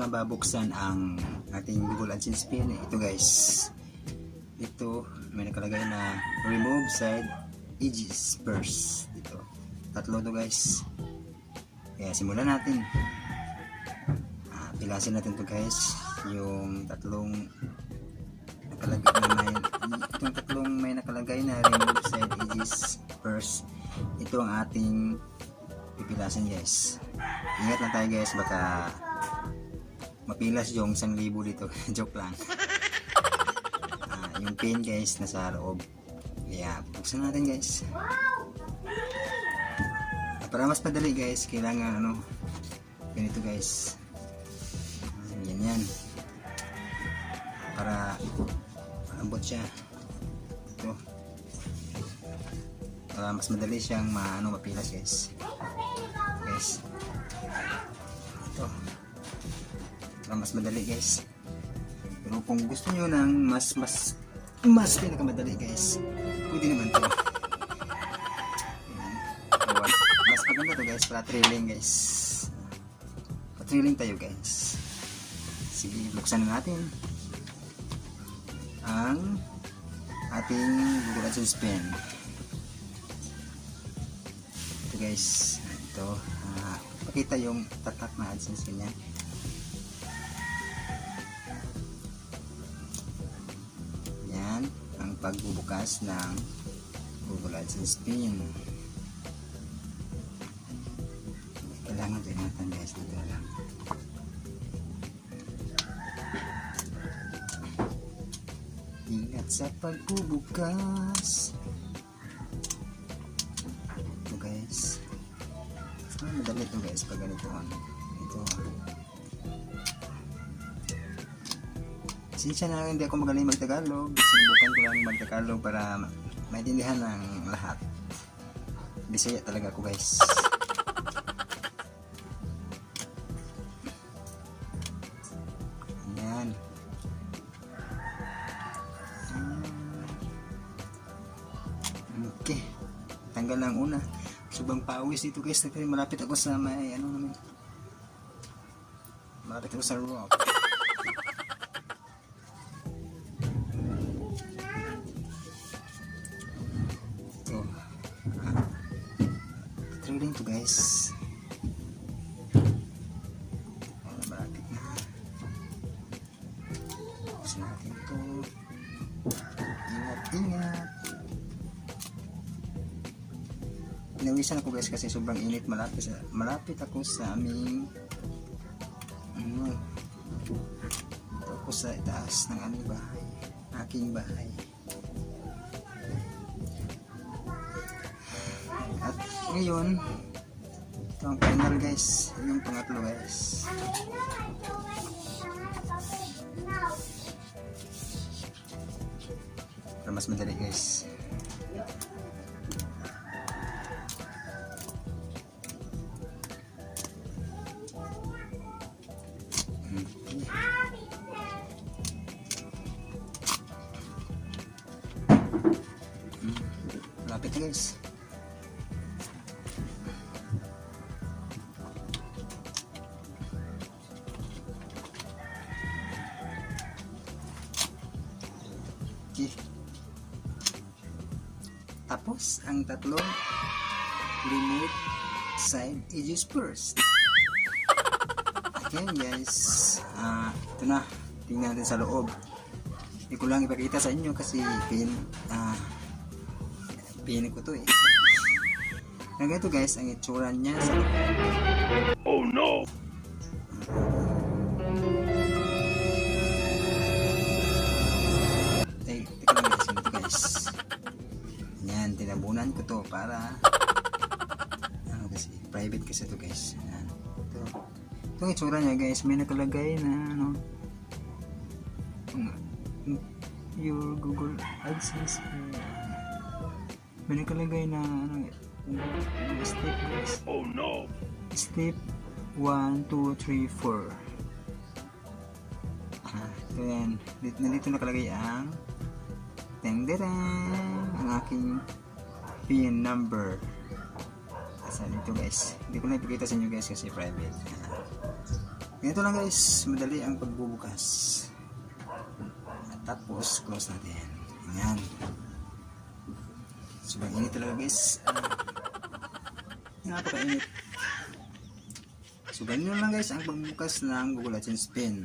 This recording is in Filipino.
babuksan ang ating Google AdSense pin. Ito guys, ito may nakalagay na remove side edges first. Dito tatlo to guys, kaya simulan natin. Pilasin natin to guys, yung tatlong may nakalagay na remove side edges first. Ito ang ating pipilasin guys. Ingat lang tayo guys, baka mapilas yung 1,000 dito. Joke lang. Yung pin guys nasa loob. Kaya buksan natin guys. Para mas padali guys, kailangan ganito guys. Yan. Para malambot siya. Ito. Para mas madali siyang mapilas guys. Ito. Para mas madali guys. Pero kung gusto niyo ng mas pinakamadali guys, pwede naman to. Mas maganda to guys para trailing guys. Pa-trailing tayo guys. Sige, buksan na natin ang ating Google AdSense pin. Ito guys, ito pakita yung tatak na AdSense pin niya. Yan ang pagbubukas ng Google AdSense pin. Kailangan tingnan guys dito lang. Ingat sa pagbubukas. Ito guys, madali ito guys pag ganito. Ito. Sinsya na hindi ako magaling mag-Tagalog. Sinubukan ko lang mag-Tagalog para maintindihan ng lahat. Bisaya talaga ako guys. Ayan. Okay. Tanggal lang una. Subang pawis dito guys. Malapit ako sa may malapit ako sa rock. Ito. Trailing to guys. Malapit na. Buksan natin ito. Ingat. Nawisan ako guys kasi sobrang init. Malapit ako sa aming ito ako sa itaas ng aming bahay, aking bahay. At ngayon ito ang final guys, yung pangatlo guys. Para mas madali guys. Lapit guys. Okay. Tapos ang tatlong remove side edges first. Okay guys, ito na, tingnan natin sa loob. Hindi ko lang ipakita sa inyo kasi pin ko to ganito guys ang itsura niya sa loob. Oh no! Teka lang guys, ganito guys. Yan, tinabunan ko to para kasi private kasi to guys. Yan. Itong itsura niya guys, may nakalagay na your Google AdSense. May nakalagay na step guys. Oh no! Step 1, 2, 3, 4. Ito yan. Nandito nakalagay ang ang aking PIN number. Saan ito guys? Hindi ko na ipakita sa inyo guys kasi private. Ganito lang guys, madali ang pagbubukas. At tapos, close natin. Ayan. Sobrang init talaga guys. Napakainit. So ganyan lang guys ang pagbukas ng Google AdSense Pin.